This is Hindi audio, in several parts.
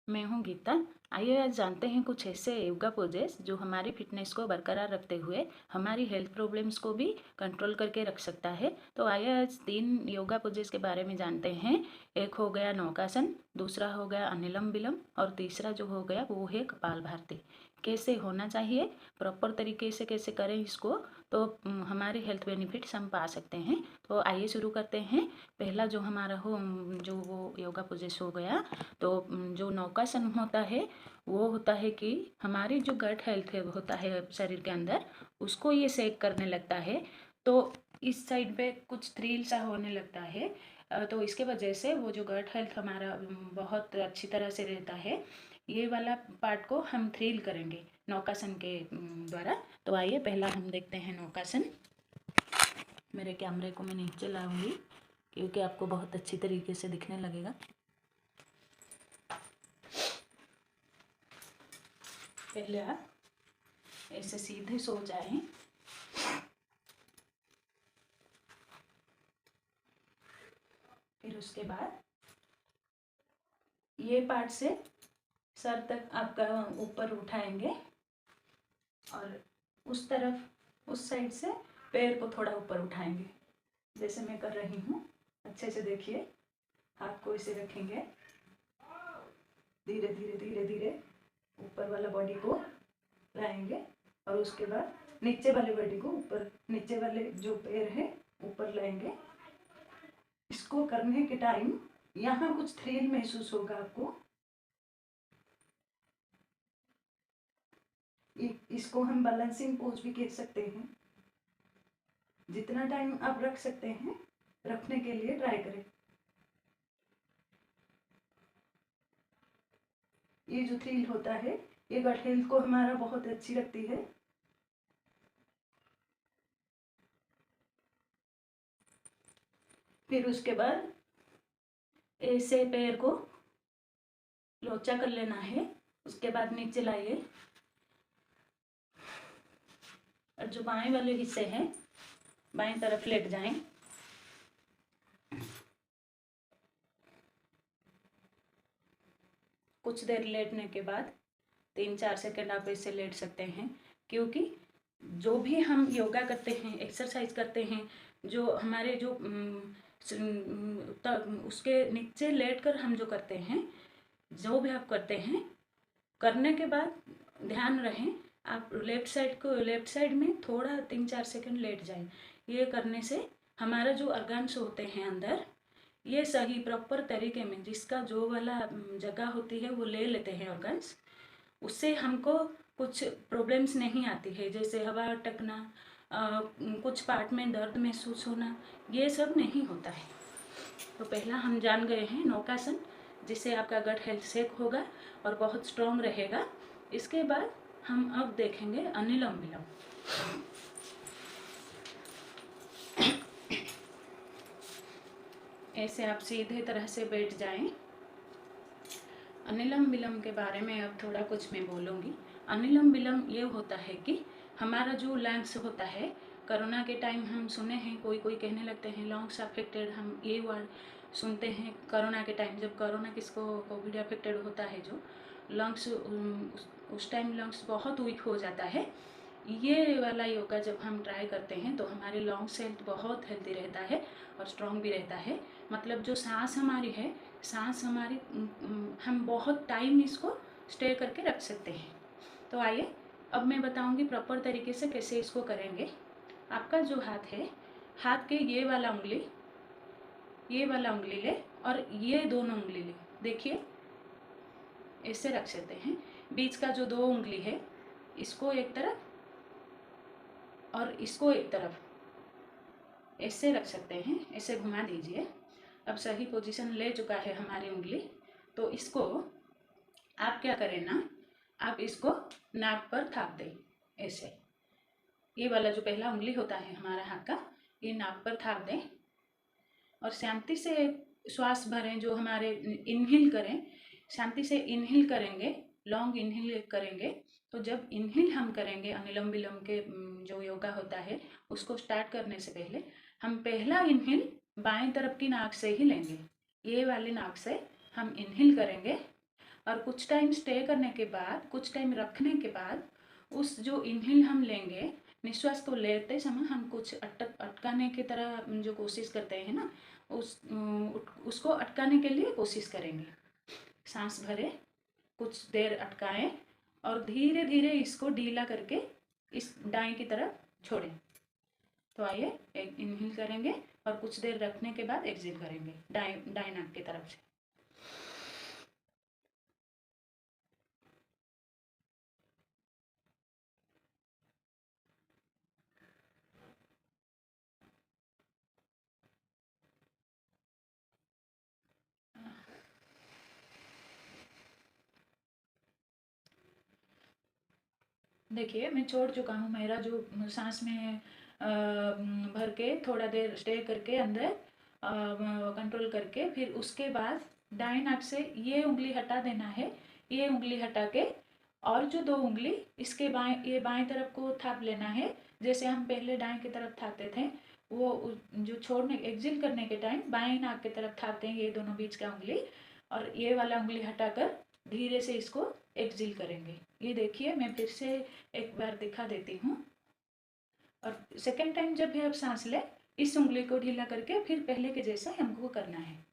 मैं हूँ गीता। आइए आज जानते हैं कुछ ऐसे योगा पोजेस जो हमारी फिटनेस को बरकरार रखते हुए हमारी हेल्थ प्रॉब्लम्स को भी कंट्रोल करके रख सकता है। तो आइए आज 3 योगा पोजेस के बारे में जानते हैं। एक हो गया नौकासन, दूसरा हो गया अनुलोम विलोम और तीसरा जो हो गया वो है कपालभाति। कैसे होना चाहिए, प्रॉपर तरीके से कैसे करें इसको, तो हमारी हेल्थ बेनिफिट्स हम पा सकते हैं। तो आइए शुरू करते हैं। पहला जो हमारा जो वो योगा पोजेस हो गया, तो जो नौकासन होता है वो होता है कि हमारी जो गट हेल्थ है होता है शरीर के अंदर, उसको ये सेक करने लगता है। तो इस साइड पे कुछ थ्रिल सा होने लगता है। तो इसके वजह से वो जो गट हेल्थ हमारा बहुत अच्छी तरह से रहता है। ये वाला पार्ट को हम थ्रिल करेंगे नौकासन के द्वारा। तो आइए पहला हम देखते हैं नौकासन। मेरे कैमरे को मैं नीचे लाऊंगी क्योंकि आपको बहुत अच्छी तरीके से दिखने लगेगा। पहले आप ऐसे सीधे सो जाएं। फिर उसके बाद ये पार्ट से सर तक आपका ऊपर उठाएंगे और उस तरफ उस साइड से पैर को थोड़ा ऊपर उठाएंगे, जैसे मैं कर रही हूँ। अच्छे से देखिए, हाथ को इसे रखेंगे, धीरे धीरे धीरे धीरे ऊपर वाला बॉडी को लाएंगे और उसके बाद नीचे वाले बॉडी को ऊपर, नीचे वाले जो पैर है ऊपर लाएंगे। इसको करने के टाइम यहाँ कुछ थ्रिल महसूस होगा आपको। इसको हम बैलेंसिंग पोज भी कह सकते हैं। जितना टाइम आप रख सकते हैं रखने के लिए ट्राई करें। ये जो थ्रिल होता है ये गट हेल्थ को हमारा बहुत अच्छी रखती है। फिर उसके बाद ऐसे पैर को लोचा कर लेना है। उसके बाद नीचे लाइए और जो बाएं वाले हिस्से हैं बाएं तरफ लेट जाएं। कुछ देर लेटने के बाद 3-4 सेकंड आप ऐसे लेट सकते हैं, क्योंकि जो भी हम योगा करते हैं, एक्सरसाइज करते हैं, जो हमारे जो उसके नीचे लेटकर हम जो करते हैं, जो भी आप करते हैं, करने के बाद ध्यान रहे आप लेफ्ट साइड में थोड़ा 3-4 सेकंड लेट जाए। ये करने से हमारा जो ऑर्गन्स होते हैं अंदर, ये सही प्रॉपर तरीके में जिसका जो वाला जगह होती है वो ले लेते हैं ऑर्गन्स। उससे हमको कुछ प्रॉब्लम्स नहीं आती है, जैसे हवा अटकना, कुछ पार्ट में दर्द महसूस होना, ये सब नहीं होता है। तो पहला हम जान गए हैं नौकासन, जिससे आपका गट हेल्थ सेक होगा और बहुत स्ट्रॉन्ग रहेगा। इसके बाद हम अब देखेंगे अनुलोम विलोम। ऐसे आप सीधे तरह से बैठ जाएं। अनुलोम विलोम के बारे में अब थोड़ा कुछ मैं बोलूँगी। अनुलोम विलोम ये होता है कि हमारा जो लंग्स होता है, कोरोना के टाइम हम सुने हैं, कोई कोई कहने लगते हैं लंग्स अफेक्टेड, हम ये वर्ड सुनते हैं कोरोना के टाइम। जब कोरोना किसको कोविड अफेक्टेड होता है, जो लंग्स उस टाइम लंग्स बहुत वीक हो जाता है। ये वाला योगा जब हम ट्राई करते हैं तो हमारे लंग्स हेल्थ बहुत हेल्दी रहता है और स्ट्रॉन्ग भी रहता है। मतलब जो सांस हमारी है, सांस हमारी हम बहुत टाइम इसको स्टे करके रख सकते हैं। तो आइए अब मैं बताऊंगी प्रॉपर तरीके से कैसे इसको करेंगे। आपका जो हाथ है, हाथ के ये वाला उंगली ले और ये दोनों उंगली ले। देखिए ऐसे रख सकते हैं। बीच का जो 2 उंगली है इसको एक तरफ और इसको एक तरफ ऐसे रख सकते हैं। ऐसे घुमा दीजिए। अब सही पोजीशन ले चुका है हमारी उंगली, तो इसको आप क्या करें ना, आप इसको नाक पर थाप दें ऐसे। ये वाला जो पहला उंगली होता है हमारा हाथ का, ये नाक पर थाप दें और शांति से श्वास भरें। जो हमारे इनहेल करें, शांति से इनहेल करेंगे, लॉन्ग इनहेल करेंगे। तो जब इनहेल हम करेंगे अनुलोम विलोम के जो योगा होता है, उसको स्टार्ट करने से पहले हम पहला इनहेल बाएं तरफ की नाक से ही लेंगे। ये वाली नाक से हम इनहेल करेंगे और कुछ टाइम स्टे करने के बाद, कुछ टाइम रखने के बाद, उस जो इनहेल हम लेंगे, निश्वास को लेते समय हम कुछ अटकाने की तरह जो कोशिश करते हैं ना, उसको अटकाने के लिए कोशिश करेंगे। सांस भरे, कुछ देर अटकाएं और धीरे धीरे इसको ढीला करके इस दाएं की तरफ छोड़ें। तो आइए एक इनहेल करेंगे और कुछ देर रखने के बाद एक्सहेल करेंगे दाएं नाक की तरफ से। देखिए मैं छोड़ चुका हूँ। मेरा जो सांस में भर के थोड़ा देर स्टे करके अंदर कंट्रोल करके, फिर उसके बाद दाएं नाक से ये उंगली हटा देना है। ये उंगली हटा के और जो दो उंगली इसके ये बाएं तरफ को थाप लेना है, जैसे हम पहले दाएं की तरफ थापते थे। वो जो छोड़ने एक्सिल करने के टाइम बाएं नाक की तरफ थापते हैं ये दोनों बीच का उंगली, और ये वाला उंगली हटाकर धीरे से इसको एक्सिल करेंगे। ये देखिए मैं फिर से एक बार दिखा देती हूँ। और सेकेंड टाइम जब भी आप सांस लें, इस उंगली को ढीला करके फिर पहले के जैसा हमको करना है।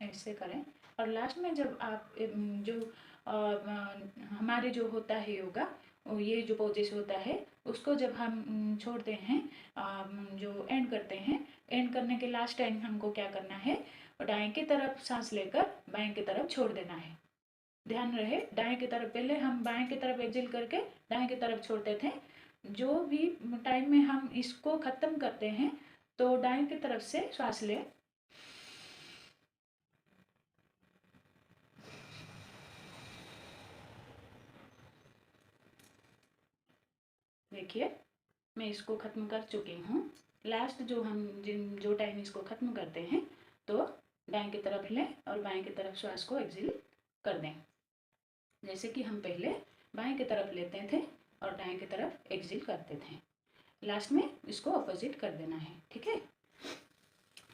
ऐसे करें। और लास्ट में जब आप जो हमारे जो होता है योगा, ये जो पोजिस होता है उसको जब हम छोड़ते हैं, जो एंड करते हैं, एंड करने के लास्ट टाइम हमको क्या करना है, दाएं की तरफ सांस लेकर बाएं की तरफ छोड़ देना है। ध्यान रहे, दाएं की तरफ पहले हम बाएं की तरफ एक्सिल करके दाएं की तरफ छोड़ते थे। जो भी टाइम में हम इसको खत्म करते हैं तो दाएं की तरफ से श्वास लें। देखिए मैं इसको ख़त्म कर चुकी हूँ। लास्ट जो हम जो टाइम इसको ख़त्म करते हैं तो दाएं की तरफ लें और बाएं की तरफ श्वास को एक्सिल कर दें, जैसे कि हम पहले बाएं की तरफ लेते थे और दाएं की तरफ एक्सिल करते थे। लास्ट में इसको अपोजिट कर देना है, ठीक है।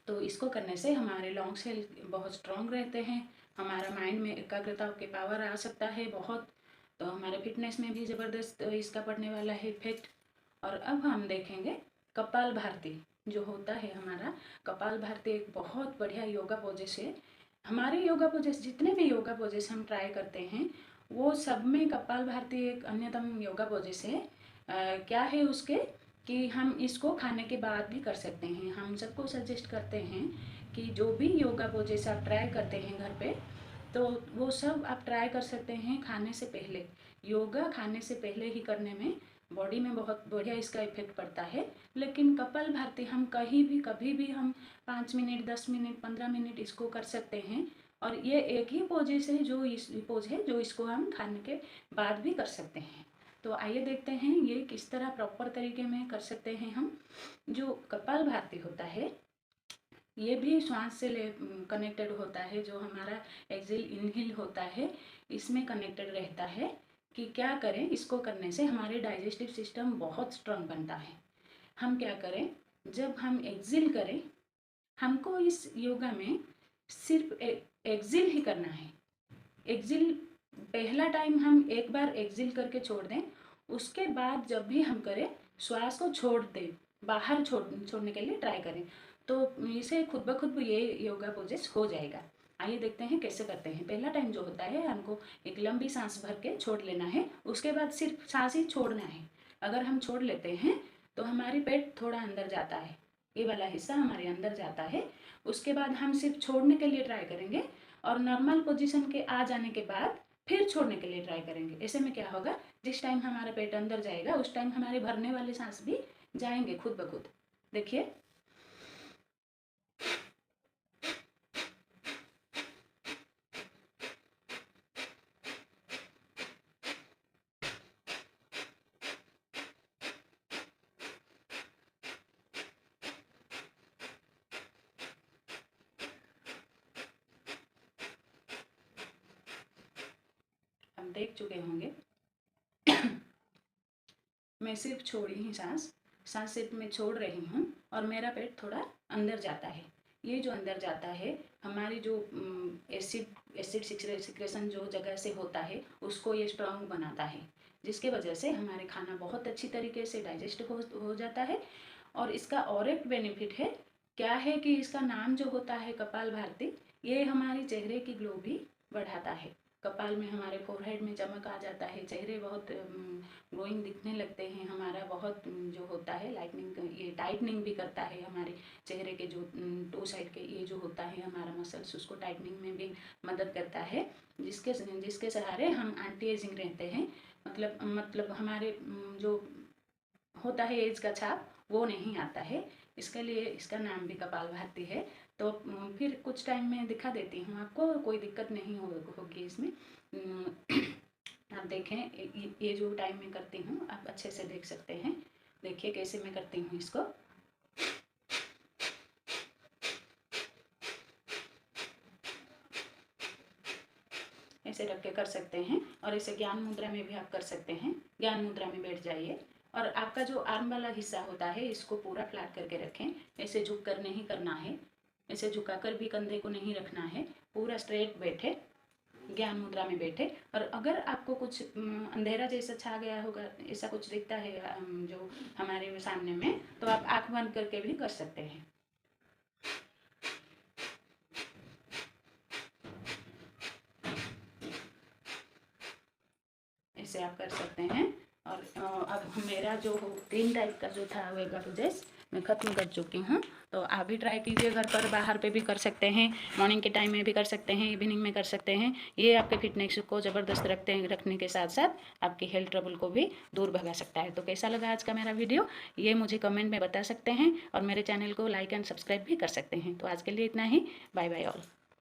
तो इसको करने से हमारे लंग्स हेल्थ बहुत स्ट्रांग रहते हैं, हमारा माइंड में एकाग्रता के पावर आ सकता है बहुत, तो हमारे फिटनेस में भी ज़बरदस्त इसका पड़ने वाला है इफेक्ट। और अब हम देखेंगे कपाल भारती जो होता है हमारा। कपाल भारती एक बहुत बढ़िया योगा पोजिस है। हमारे योगा पोजिस, जितने भी योगा पोजिस हम ट्राई करते हैं वो सब में कपाल भारती एक अन्यतम योगा पोजिस है। क्या है उसके कि हम इसको खाने के बाद भी कर सकते हैं। हम सबको सजेस्ट करते हैं कि जो भी योगा पोजेस आप ट्राई करते हैं घर पे, तो वो सब आप ट्राई कर सकते हैं खाने से पहले। योगा खाने से पहले ही करने में बॉडी में बहुत बढ़िया इसका इफेक्ट पड़ता है। लेकिन कपाल भारती हम कहीं भी कभी भी हम 5 मिनट 10 मिनट 15 मिनट इसको कर सकते हैं। और ये एक ही पोजेस है जो इस पोज है जो इसको हम खाने के बाद भी कर सकते हैं। तो आइए देखते हैं ये किस तरह प्रॉपर तरीके में कर सकते हैं हम। जो कपाल भारती होता है ये भी श्वास से कनेक्टेड होता है। जो हमारा एक्सेल इनहेल होता है इसमें कनेक्टेड रहता है। कि क्या करें, इसको करने से हमारे डाइजेस्टिव सिस्टम बहुत स्ट्रांग बनता है। हम क्या करें, जब हम एक्सेल करें, हमको इस योगा में सिर्फ एक्सेल ही करना है। एक्सेल पहला टाइम हम एक बार एक्सेल करके छोड़ दें, उसके बाद जब भी हम करें श्वास को छोड़ दें, बाहर छोड़ने के लिए ट्राई करें, तो इसे खुद ब खुद ये योगा पोजेस हो जाएगा। आइए देखते हैं कैसे करते हैं। पहला टाइम जो होता है हमको एक लंबी सांस भर के छोड़ लेना है, उसके बाद सिर्फ सांस ही छोड़ना है। अगर हम छोड़ लेते हैं तो हमारी पेट थोड़ा अंदर जाता है, ये वाला हिस्सा हमारे अंदर जाता है। उसके बाद हम सिर्फ छोड़ने के लिए ट्राई करेंगे और नॉर्मल पोजीशन के आ जाने के बाद फिर छोड़ने के लिए ट्राई करेंगे। ऐसे में क्या होगा, जिस टाइम हमारा पेट अंदर जाएगा उस टाइम हमारे भरने वाले सांस भी जाएंगे खुद ब खुद। देखिए, हम देख चुके होंगे मैं सिर्फ छोड़ी ही सांस सिर्फ मैं छोड़ रही हूँ और मेरा पेट थोड़ा अंदर जाता है। ये जो अंदर जाता है हमारी जो एसिड सिक्रेशन जो जगह से होता है उसको ये स्ट्रांग बनाता है, जिसके वजह से हमारे खाना बहुत अच्छी तरीके से डाइजेस्ट हो जाता है। और इसका और एक बेनिफिट है, क्या है कि इसका नाम जो होता है कपालभाति, ये हमारे चेहरे की ग्लो भी बढ़ाता है। कपाल में हमारे फोरहेड में चमक आ जाता है, चेहरे बहुत ग्लोइंग दिखने लगते हैं, हमारा बहुत जो होता है लाइटनिंग, ये टाइटनिंग भी करता है हमारे चेहरे के जो टू साइड के ये जो होता है हमारा मसल्स, उसको टाइटनिंग में भी मदद करता है, जिसके सहारे हम एंटी एजिंग रहते हैं। मतलब हमारे जो होता है एज का छाप वो नहीं आता है। इसके लिए इसका नाम भी कपालभाति है। तो फिर कुछ टाइम में दिखा देती हूँ आपको, कोई दिक्कत नहीं होगी इसमें। आप देखें, ये जो टाइम में करती हूँ आप अच्छे से देख सकते हैं। देखिए कैसे मैं करती हूँ इसको। ऐसे रख के कर सकते हैं और इसे ज्ञान मुद्रा में भी आप कर सकते हैं। ज्ञान मुद्रा में बैठ जाइए और आपका जो आर्म वाला हिस्सा होता है इसको पूरा फ्लैट करके रखें। ऐसे झुक कर नहीं करना है, ऐसे झुकाकर भी कंधे को नहीं रखना है, पूरा स्ट्रेट बैठे, ज्ञान मुद्रा में बैठे। और अगर आपको कुछ अंधेरा जैसा छा गया होगा, ऐसा कुछ दिखता है जो हमारे सामने में, तो आप आँख बंद करके भी कर सकते हैं। ऐसे आप कर सकते हैं। और अब मेरा जो 3 टाइप का जो था योगा पोजेस मैं ख़त्म कर चुकी हूँ। तो आप भी ट्राई कीजिए घर पर, बाहर पे भी कर सकते हैं, मॉर्निंग के टाइम में भी कर सकते हैं, इवनिंग में कर सकते हैं। ये आपके फिटनेस को ज़बरदस्त रखने के साथ साथ आपकी हेल्थ ट्रबल को भी दूर भगा सकता है। तो कैसा लगा आज का मेरा वीडियो, ये मुझे कमेंट में बता सकते हैं और मेरे चैनल को लाइक एंड सब्सक्राइब भी कर सकते हैं। तो आज के लिए इतना ही, बाय बाय ऑल।